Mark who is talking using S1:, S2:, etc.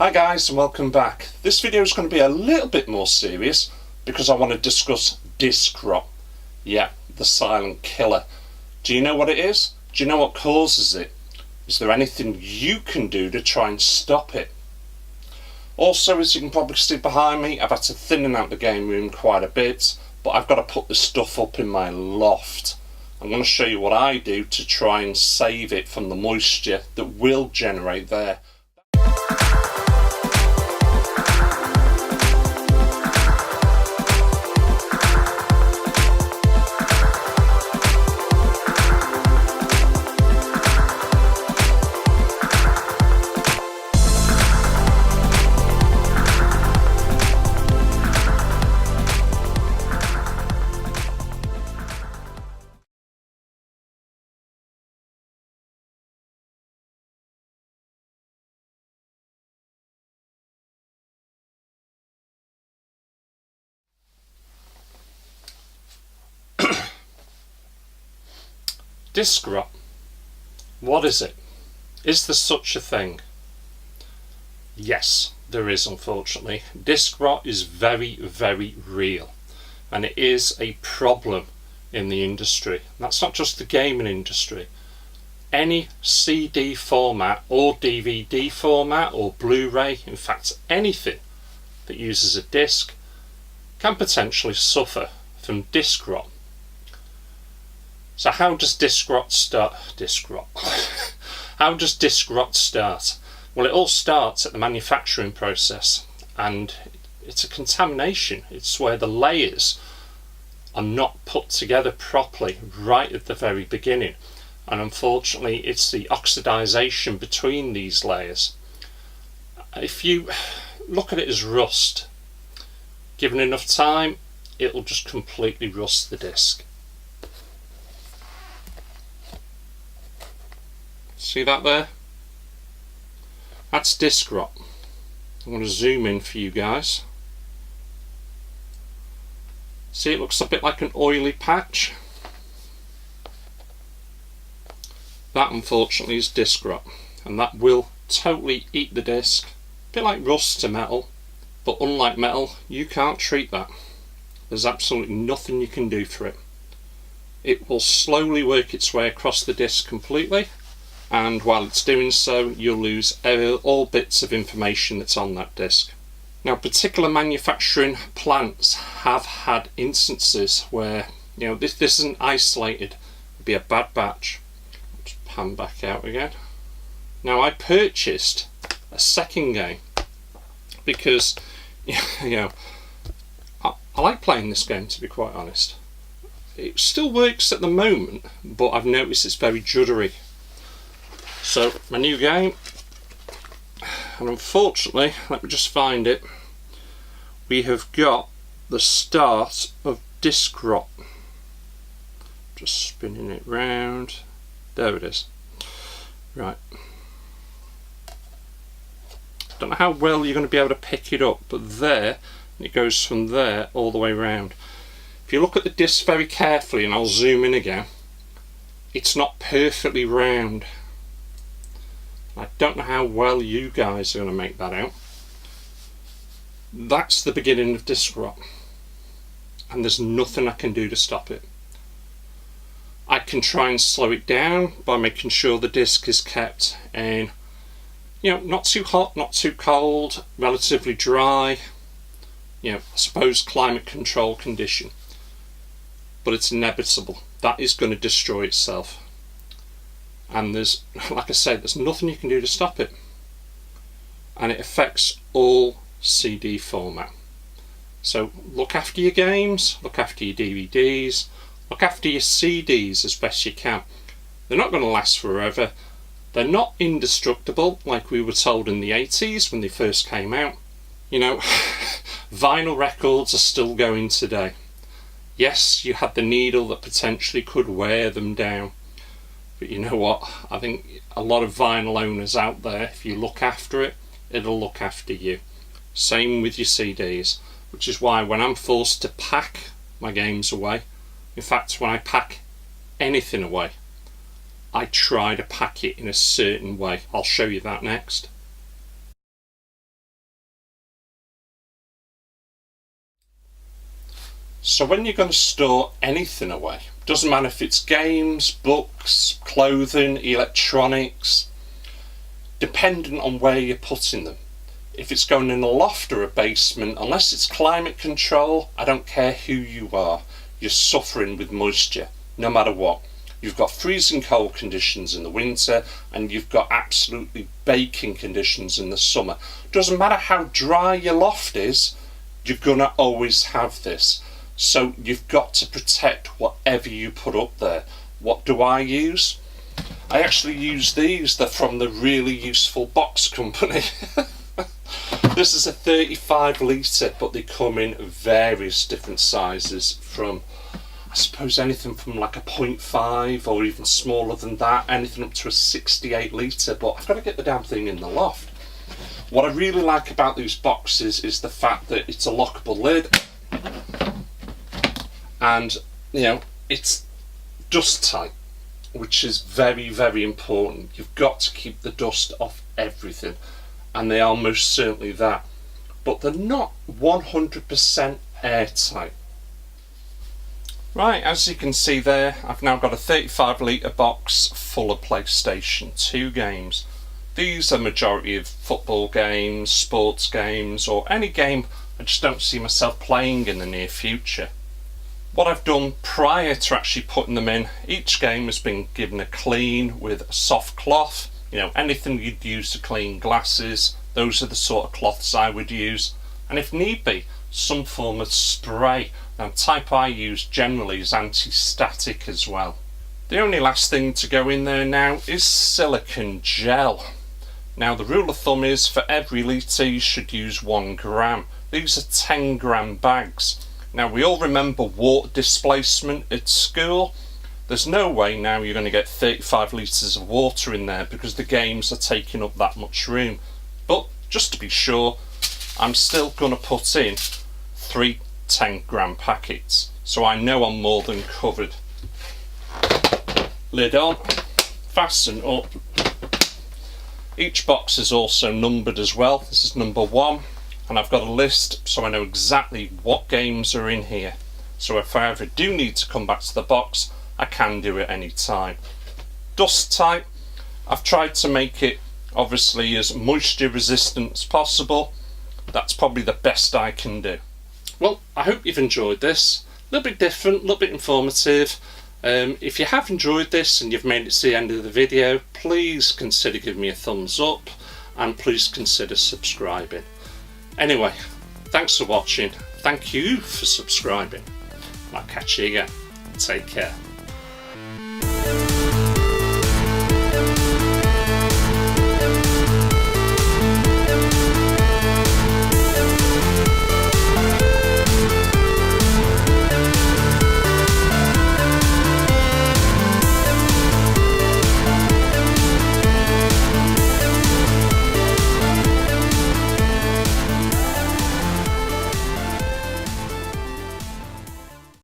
S1: Hi guys and welcome back. This video is going to be a little bit more serious because I want to discuss disc rot. Yeah, the silent killer. Do you know what it is? Do you know what causes it? Is there anything you can do to try and stop it? Also, as you can probably see behind me, I've had to thin out the game room quite a bit, but I've got to put this stuff up in my loft. I'm going to show you what I do to try and save it from the moisture that will generate there. Disc rot. What is it? Is there such a thing? Yes, there is, unfortunately. Disc rot is very, very real, and it is a problem in the industry. That's not just the gaming industry. Any CD format or DVD format or Blu-ray, in fact anything that uses a disc, can potentially suffer from disc rot. So how does disc rot start? How does disc rot start? Well, it all starts at the manufacturing process, and it's a contamination. It's where the layers are not put together properly right at the very beginning, and unfortunately it's the oxidization between these layers. If you look at it as rust, given enough time, it'll just completely rust the disc. See that there? That's disc rot. I'm going to zoom in for you guys. See, it looks a bit like an oily patch. That unfortunately is disc rot, and that will totally eat the disc. A bit like rust to metal, but unlike metal, you can't treat that. There's absolutely nothing you can do for it. It will slowly work its way across the disc completely, and while it's doing so, you'll lose all bits of information that's on that disc. Now, particular manufacturing plants have had instances where, you know, this isn't isolated. It'd be a bad batch. Just pan back out again. Now, I purchased a second game because, you know, I like playing this game, to be quite honest. It still works at the moment, but I've noticed it's very juddery. So, my new game, and unfortunately, let me just find it, we have got the start of disc rot. Just spinning it round. There it is. Right. Don't know how well you're going to be able to pick it up, but there, it goes from there all the way round. If you look at the disc very carefully, and I'll zoom in again, it's not perfectly round. I don't know how well you guys are going to make that out. That's the beginning of disc rot, and there's nothing I can do to stop it. I can try and slow it down by making sure the disc is kept in, you know, not too hot, not too cold, relatively dry, you know, I suppose climate control condition. But it's inevitable. That is going to destroy itself. And there's, like I said, there's nothing you can do to stop it. And it affects all CD format. So look after your games, look after your DVDs, look after your CDs as best you can. They're not going to last forever. They're not indestructible like we were told in the 80s when they first came out. You know, vinyl records are still going today. Yes, you had the needle that potentially could wear them down. But you know what, I think a lot of vinyl owners out there, if you look after it, it'll look after you. Same with your CDs, which is why when I'm forced to pack my games away, in fact when I pack anything away, I try to pack it in a certain way. I'll show you that next. So when you're going to store anything away, doesn't matter if it's games, books, clothing, electronics, dependent on where you're putting them. If it's going in a loft or a basement, unless it's climate control, I don't care who you are, you're suffering with moisture, no matter what. You've got freezing cold conditions in the winter, and you've got absolutely baking conditions in the summer. Doesn't matter how dry your loft is, you're gonna always have this. So you've got to protect whatever you put up there. What do I use? I actually use these. They're from the Really Useful Box Company. This is a 35 litre, but they come in various different sizes, from I suppose anything from like a 0.5 or even smaller than that, anything up to a 68 litre, but I've got to get the damn thing in the loft. What I really like about these boxes is the fact that it's a lockable lid, and you know, it's dust tight, which is very, very important. You've got to keep the dust off everything, and they are most certainly that, but they're not 100% airtight. Right, as you can see there, I've now got a 35 litre box full of PlayStation 2 games. These are majority of football games, sports games, or any game I just don't see myself playing in the near future. What I've done prior to actually putting them in, each game has been given a clean with a soft cloth. You know, anything you'd use to clean glasses, those are the sort of cloths I would use. And if need be, some form of spray. Now, the type I use generally is anti-static as well. The only last thing to go in there now is silicone gel. Now, the rule of thumb is for every litre you should use 1 gram. These are 10 gram bags. Now, we all remember water displacement at school. There's no way now you're going to get 35 litres of water in there because the games are taking up that much room. But just to be sure, I'm still going to put in 3 10 gram packets, so I know I'm more than covered. Lid on, fasten up. Each box is also numbered as well. This is number 1, and I've got a list so I know exactly what games are in here. So if I ever do need to come back to the box, I can do it any time. Dust tight, I've tried to make it obviously as moisture resistant as possible. That's probably the best I can do. Well, I hope you've enjoyed this. A little bit different, a little bit informative. If you have enjoyed this and you've made it to the end of the video, please consider giving me a thumbs up, and please consider subscribing. Anyway, thanks for watching. Thank you for subscribing. I'll catch you again. Take care.